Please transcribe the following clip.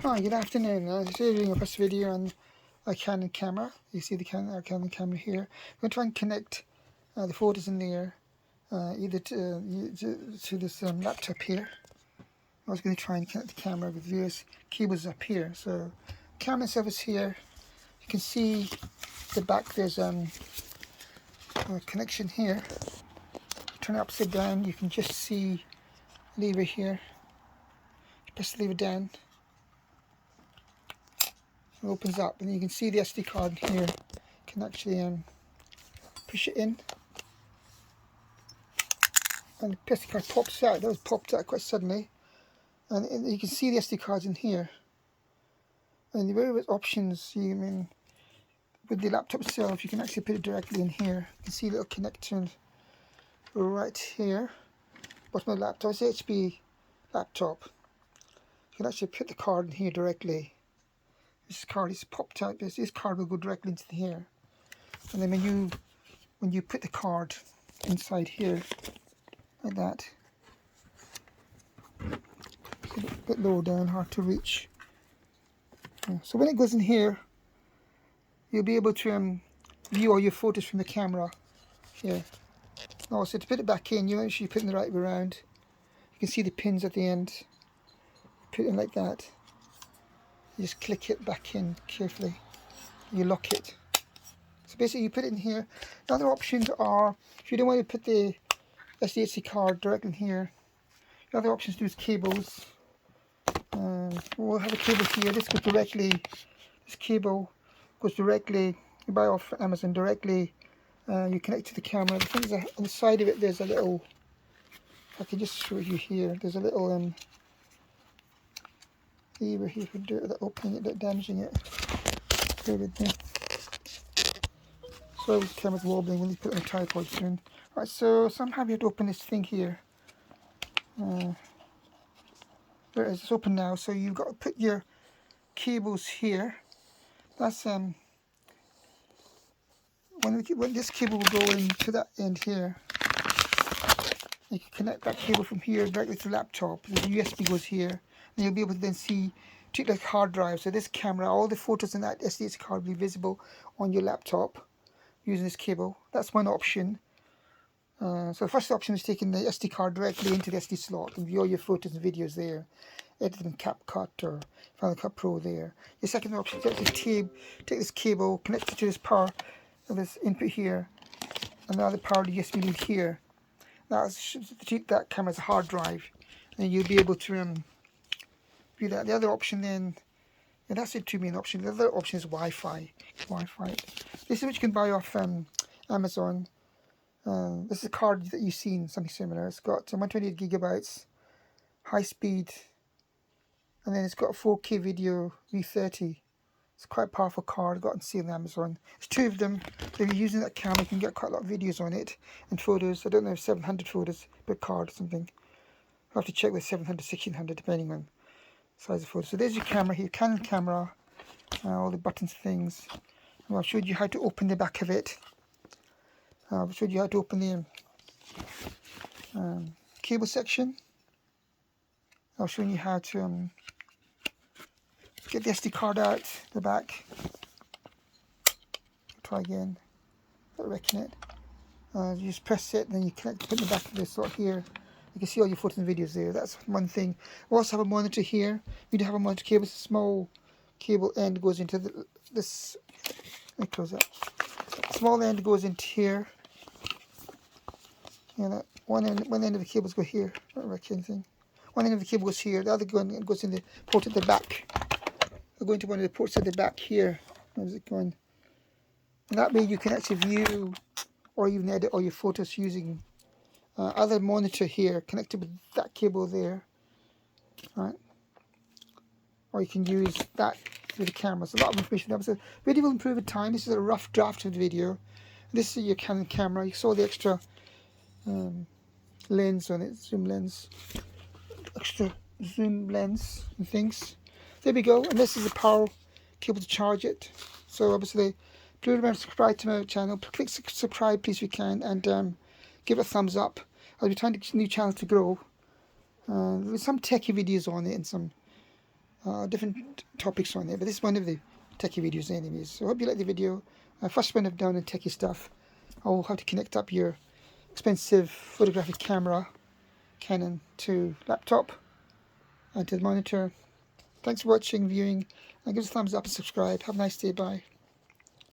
Hi, good afternoon. Today we're doing a first video on a Canon camera. You see the Canon camera here. I'm going to try and connect the photos in there either to this laptop here. I was going to try and connect the camera with various cables up here. So the camera itself is here. You can see the back. There's a connection here. Turn it upside down. You can just see the lever here. You press the lever down. It opens up and you can see the SD card here. You can actually push it in and the SD card pops out. That was popped out quite suddenly, and you can see the SD cards in here and the various options. With the laptop itself you can actually put it directly in here. You can see a little connector right here, bottom of the laptop. It's an HP laptop. You can actually put the card in here directly. This card is popped out. This card will go directly into here, and then when you put the card inside here like that, it's a bit low down, hard to reach. So when it goes in here, you'll be able to view all your photos from the camera here. Also, to put it back in, you make sure you put it in the right way around. You can see the pins at the end. Put it in like that. You just click it back in carefully. You lock it. So basically you put it in here. The other options are, if you don't want to put the sdhc card directly in here, the other options to do is cables. We'll have a cable here. This cable goes directly, you buy off Amazon directly. You connect to the camera. The thing is, on the side of it there's a little, if I can just show you here, there's a little lever here for opening it, not damaging it. Bear with me. So the camera's wobbling when you put it on a tripod soon. Right, so somehow you have to open this thing here. There it is, it's open now. So you've got to put your cables here. That's when this cable will go into that end here. You can connect that cable from here directly to the laptop. The USB goes here, and you'll be able to then treat like hard drive. So this camera, all the photos in that SD card will be visible on your laptop using this cable. That's one option. So the first option is taking the SD card directly into the SD slot and view all your photos and videos there. Edit in CapCut or Final Cut Pro there. The second option is take this cable, connect it to this power of this input here, and the other power the USB lead here. That's to treat that camera as a hard drive, and you'll be able to view that. The other option then, and that's the two main options. The other option is Wi-Fi. This is what you can buy off Amazon. This is a card that you've seen, something similar. It's got 128 gigabytes, high speed, and then it's got a 4K video V30. It's quite a powerful card. I got on sale on Amazon. There's two of them. If you're using that camera, you can get quite a lot of videos on it and photos. I don't know if 700 photos per card or something. I'll have to check with 700, 1600 depending on size of photo. So there's your camera here, Canon camera, all the buttons, things. And I've showed you how to open the back of it. I've showed you how to open the cable section. I've shown you how to get the SD card out the back. Try again. Not wrecking it. You just press it, and then you connect, put in the back of this slot here. You can see all your photos and videos there. That's one thing. We also have a monitor here. We do have a monitor cable. It's a small cable end goes into this. Let me close that. Small end goes into here. That one end of the cables go here. Not wreck anything. One end of the cable goes here. The other one goes in the port at the back. I'll go into one of the ports at the back here. Where's it going? And that way you can actually view or even edit all your photos using other monitor here connected with that cable there. Right? Or you can use that with the camera. So a lot of information there. So the video will improve with time. This is a rough draft of the video. This is your Canon camera. You saw the extra lens on it, extra zoom lens and things. There we go, and this is the power cable to charge it. So obviously, please remember to subscribe to my channel. Click subscribe please if you can, and give it a thumbs up. I'll be trying to get new channels to grow. With some techie videos on it and some different topics on there, but this is one of the techie videos anyways. So I hope you like the video. First one I've done on techie stuff. I'll have to connect up your expensive photographic camera, Canon, to laptop and to the monitor. Thanks for watching, viewing, and give us a thumbs up and subscribe. Have a nice day. Bye.